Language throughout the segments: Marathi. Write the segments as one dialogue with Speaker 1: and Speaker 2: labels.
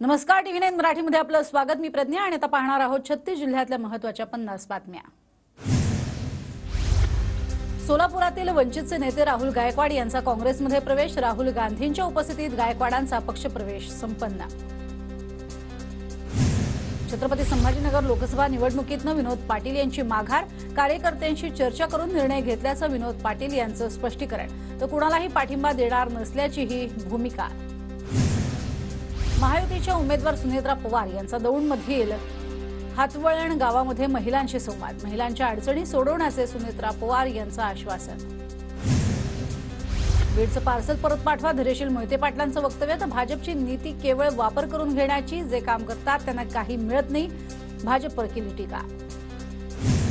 Speaker 1: नमस्कार, टीव्ही9 मराठीमध्ये आपलं स्वागत। मी प्रज्ञा आणि आता पाहणार आहोत 36 जिल्ह्यातल्या महत्त्वाच्या 50 बातम्या। सोलापुरातील वंचितचे नेते राहुल गायकवाड यांचा काँग्रेसमध्ये प्रवेश। राहुल गांधींच्या उपस्थितीत गायकवाडांचा पक्षप्रवेश संपन्न। छत्रपती संभाजीनगर लोकसभा निवडणुकीतनं विनोद पाटील यांची माघार। कार्यकर्त्यांशी चर्चा करून निर्णय घेतल्याचं विनोद पाटील यांचं स्पष्टीकरण। तर कुणालाही पाठिंबा देणार नसल्याची ही भूमिका। महायुतीच्या उमेदवार सुनेत्रा पवार यांचा दौंडमधील हातवळण गावामध्ये महिलांशी संवाद। महिलांच्या अडचणी सोडवण्याचे सुनेत्रा पवार यांचं आश्वासन। बीडचं पार्सल परत पाठवा, धैर्यशील मोहिते पाटलांचं वक्तव्य। तर भाजपची नीती केवळ वापर करून घेण्याची, जे काम करतात त्यांना काही मिळत नाही, भाजपवर केली टीका।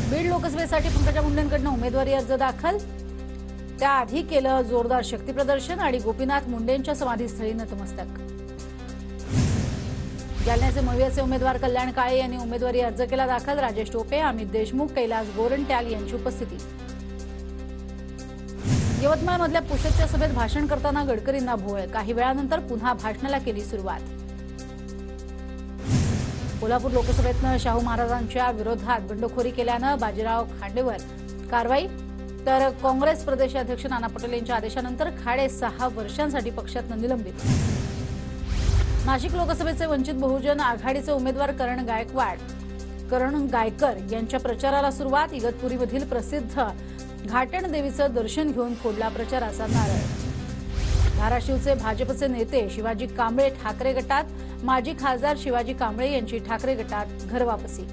Speaker 1: बीड लोकसभेसाठी पंकजा मुंडेंकडून उमेदवारी अर्ज दाखल। त्याआधी केलं जोरदार शक्तीप्रदर्शन आणि गोपीनाथ मुंडेंच्या समाधीस्थळी नतमस्तक। जालन्याचे मवियाचे उमेदवार कल्याण काळे यांनी उमेदवारी अर्ज केला दाखल। राजेश टोपे, अमित देशमुख, कैलास गोरंट्याल यांची उपस्थिती। यवतमाळमधल्या पुसदच्या सभेत भाषण करताना गडकरींना भोवळ। काही वेळानंतर पुन्हा भाषणाला केली सुरुवात। कोल्हापूर लोकसभेतनं शाहू महाराजांच्या विरोधात बंडखोरी केल्यानं बाजीराव खांडेवर कारवाई। तर काँग्रेस प्रदेशाध्यक्ष नाना पटोले यांच्या आदेशानंतर खाडे 6 वर्षांसाठी पक्षातनं निलंबित। नाशिक लोकसभेचे वंचित बहुजन आघाडीचे उमेदवार करण गायकर यांच्या प्रचाराला सुरुवात। इगतपुरीमधील प्रसिद्ध घाटण देवीचं दर्शन घेऊन फोडला प्रचाराचा नारळ। धाराशिवचे भाजपचे नेते शिवाजी कांबळे ठाकरे गटात। माजी खासदार शिवाजी कांबळे यांची ठाकरे गटात घरवापसी।